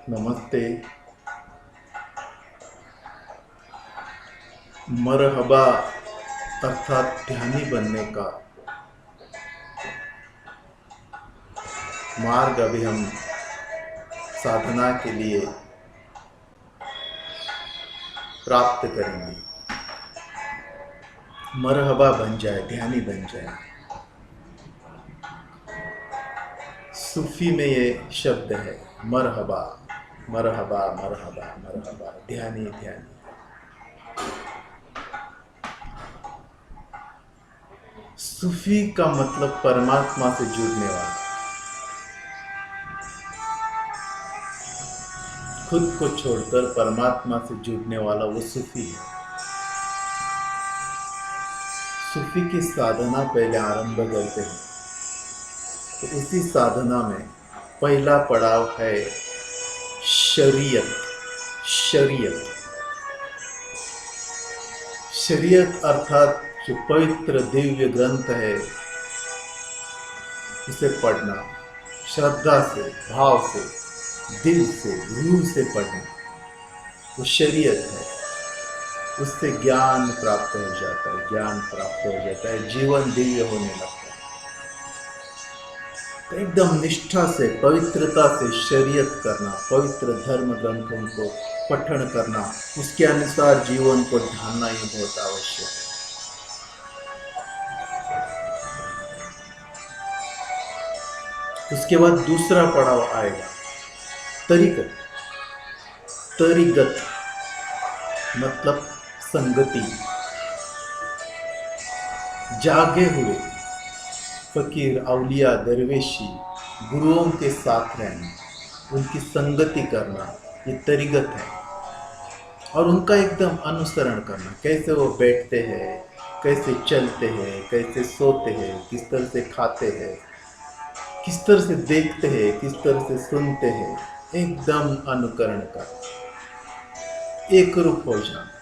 नमस्ते। मरहबा अर्थात ध्यानी बनने का मार्ग अभी हम साधना के लिए प्राप्त करेंगे। मरहबा बन जाए, ध्यानी बन जाए। सूफी में ये शब्द है मरहबा, मरहबा मरहबा मरहबा, ध्यानी ध्यानी। सूफी का मतलब परमात्मा से जुड़ने वाला, खुद को छोड़कर परमात्मा से जुड़ने वाला वो सूफी है। सूफी की साधना पहले आरंभ करते हैं तो उसी साधना में पहला पड़ाव है शरीयत। शरीयत शरीयत अर्थात जो पवित्र दिव्य ग्रंथ है उसे पढ़ना, श्रद्धा से, भाव से, दिल से, रूह से पढ़ना, वो शरीयत है। उससे ज्ञान प्राप्त हो जाता है, ज्ञान प्राप्त हो जाता है, जीवन दिव्य होने लगता है। तो एकदम निष्ठा से, पवित्रता से शरीयत करना, पवित्र धर्म ग्रंथों को पठन करना, उसके अनुसार जीवन को ढालना ये बहुत आवश्यक है। उसके बाद दूसरा पड़ाव आएगा तरीकत। तरीकत मतलब संगति। जागे हुए फकीर, औलिया, दरवेशी, गुरुओं के साथ रहना, उनकी संगति करना, ये तरीकत है। और उनका एकदम अनुसरण करना, कैसे वो बैठते हैं, कैसे चलते हैं, कैसे सोते हैं, किस तरह से खाते हैं, किस तरह से देखते हैं, किस तरह से सुनते हैं, एकदम अनुकरण का, एक रूप हो जाना,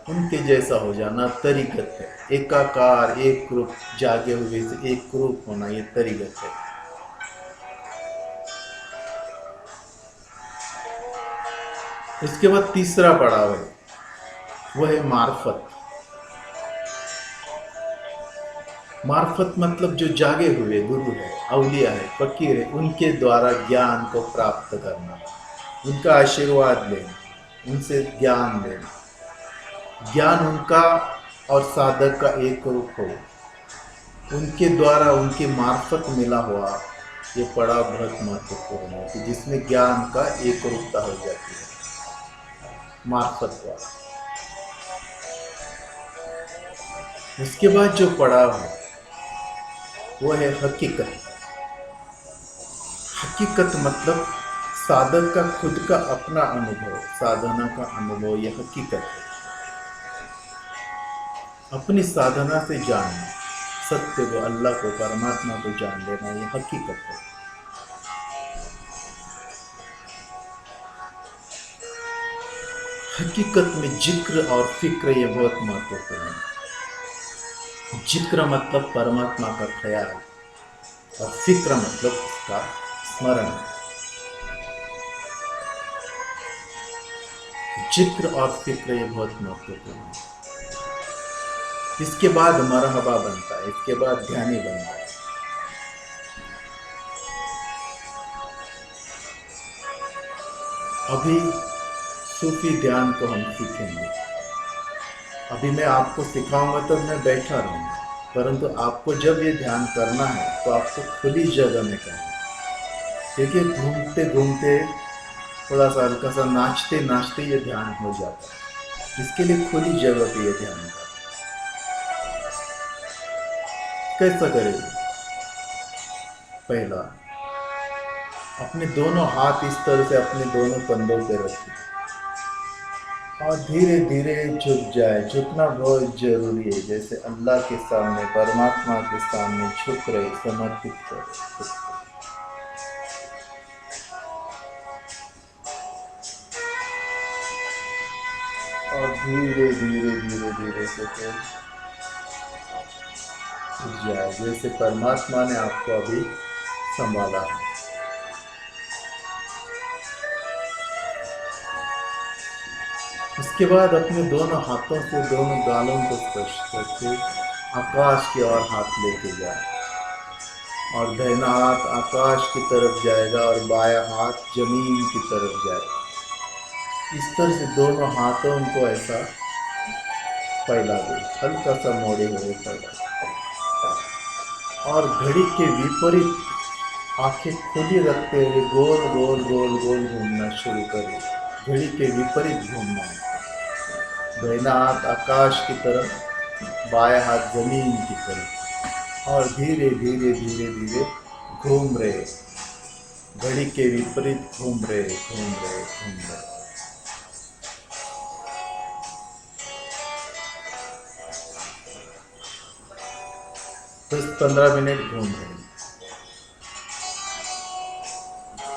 उनके जैसा हो जाना तरीकत है। एकाकार, एक रूप, जागे हुए से एक रूप होना, ये तरीकत है। इसके बाद तीसरा पड़ाव है, वह है मार्फत। मार्फत मतलब जो जागे हुए गुरु है, औलिया है, फकीर है, उनके द्वारा ज्ञान को प्राप्त करना, उनका आशीर्वाद लेना, उनसे ज्ञान लेना। ज्ञान उनका और साधक का एक रूप हो, उनके द्वारा, उनके मार्फत मिला हुआ ये पड़ाव बहुत महत्वपूर्ण है कि जिसमें ज्ञान का एक रूपता हो जाती है मार्फत द्वारा। उसके बाद जो पड़ाव है वो है हकीकत। हकीकत मतलब साधक का खुद का अपना अनुभव, साधना का अनुभव, यह हकीकत है। अपनी साधना से जानना, सत्य को, अल्लाह को, परमात्मा को जान लेना, यह हकीकत है। हकीकत में जिक्र और फिक्र ये बहुत महत्वपूर्ण है। जिक्र मतलब परमात्मा का ख्याल और फिक्र मतलब उसका स्मरण। जिक्र और फिक्र ये बहुत महत्वपूर्ण है। इसके बाद मरहबा बनता है, इसके बाद ध्यानी बनता है। अभी सूफी ध्यान को हम सीखेंगे। अभी मैं आपको सिखाऊंगा तो मैं बैठा रहूंगा, परंतु आपको जब ये ध्यान करना है तो आपको खुली जगह में करना है। देखिए, घूमते घूमते, थोड़ा सा हल्का सा नाचते नाचते ये ध्यान हो जाता है। इसके लिए खुली जगह पे ये ध्यान करना। कैसा करेंगे? पहला, अपने दोनों हाथ इस तरह से अपने दोनों कंधों पे रखिए और धीरे धीरे झुक जाए। झुकना बहुत जरूरी है, जैसे अल्लाह के सामने, परमात्मा के सामने झुक रहे, समर्पित करे। और धीरे धीरे धीरे धीरे से झुक जाए, जैसे परमात्मा ने आपको अभी संभाला है। उसके बाद अपने दोनों हाथों से दोनों गालों को स्पर्श करके आकाश की ओर हाथ लेके जाए और दाहिना हाथ आकाश की तरफ जाएगा और बायां हाथ जमीन की तरफ जाएगा। इस तरह से दोनों हाथों को ऐसा फैला दे, हल्का सा मोड़े हुए फैला और घड़ी के विपरीत आंखें खुली रखते हुए गोल गोल गोल गोल घूमना शुरू करें। घड़ी के विपरीत घूमना है। दाहिना हाथ आकाश की तरफ, बायां हाथ जमीन की तरफ और धीरे धीरे धीरे धीरे घूम रहे, घड़ी के विपरीत घूम रहे घूम रहे घूम रहे। 10-15 मिनट घूम रहे हैं।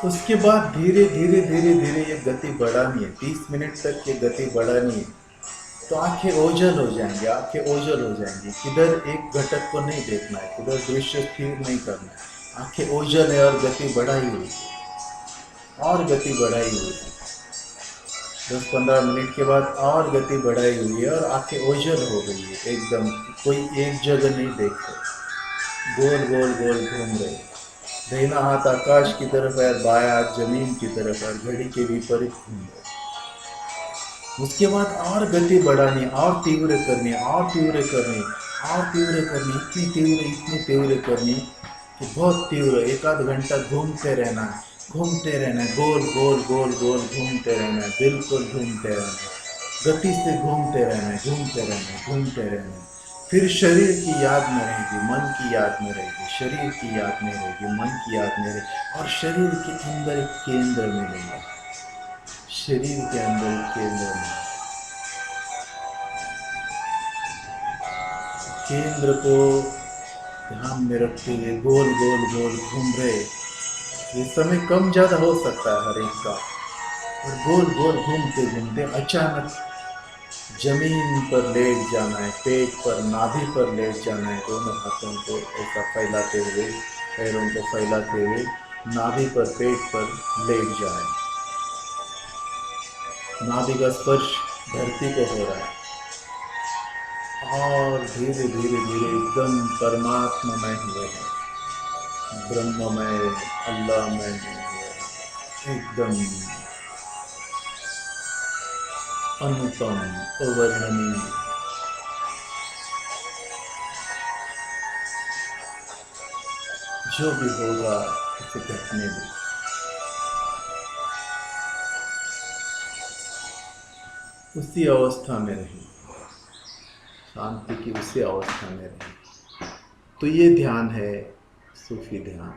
उसके बाद धीरे धीरे धीरे धीरे ये गति बढ़ानी है। 30 मिनट तक ये गति बढ़ानी है। तो आंखें ओझल हो जाएंगी, आंखें ओझल हो जाएंगी। किधर एक घटक को नहीं देखना है, किधर दृश्य स्थिर नहीं करना है। आंखें ओझल है और गति बढ़ाई हुई और गति बढ़ाई हुई। 10-15 मिनट के बाद और गति बढ़ाई हुई है और आंखें ओझल हो गई है एकदम। कोई एक जगह नहीं देख रहे, गोल गोल गोल घूम रहे। दाहिना हाथ आकाश की तरफ है, बायां हाथ जमीन की तरफ है, घड़ी के विपरीत घूम रहे। उसके बाद और गति बढ़ानी, और तीव्र करनी, और तीव्र करनी, और तीव्र करनी, इतनी तीव्र करनी कि बहुत तीव्र, एक आध घंटा घूमते रहना है, घूमते रहना है, गोल गोल गोल गोल घूमते रहना है, बिल्कुल घूमते रहना है, गति से घूमते रहना है, घूमते रहना है, घूमते रहना है। फिर शरीर की याद में रहेगी, मन की याद में रहेगी, शरीर की याद में रहेगी, मन की याद में रहेगी और शरीर के अंदर एक केंद्र मिलेगा, शरीर के अंदर एक केंद्र में। केंद्र को ध्यान में रखते हुए गोल गोल गोल घूम रहे। ये समय कम ज़्यादा हो सकता है हर एक का, और गोल गोल घूमते घूमते अचानक जमीन पर लेट जाना है, पेट पर, नाभि पर लेट जाना है। दोनों हाथों को ऐसा फैलाते हुए, पैरों को फैलाते हुए नाभि पर, पेट पर लेट जाए। नाभि का स्पर्श धरती को हो रहा है और धीरे धीरे धीरे एकदम परमात्मामय हुए हैं, ब्रह्ममय, अल्लाहमय हुए, एकदम अनुपम, अवर्णनीय। जो भी होगा उसे घटने दो। उसी अवस्था में रहे, शांति की उसी अवस्था में रहे। तो ये ध्यान है सूफी ध्यान।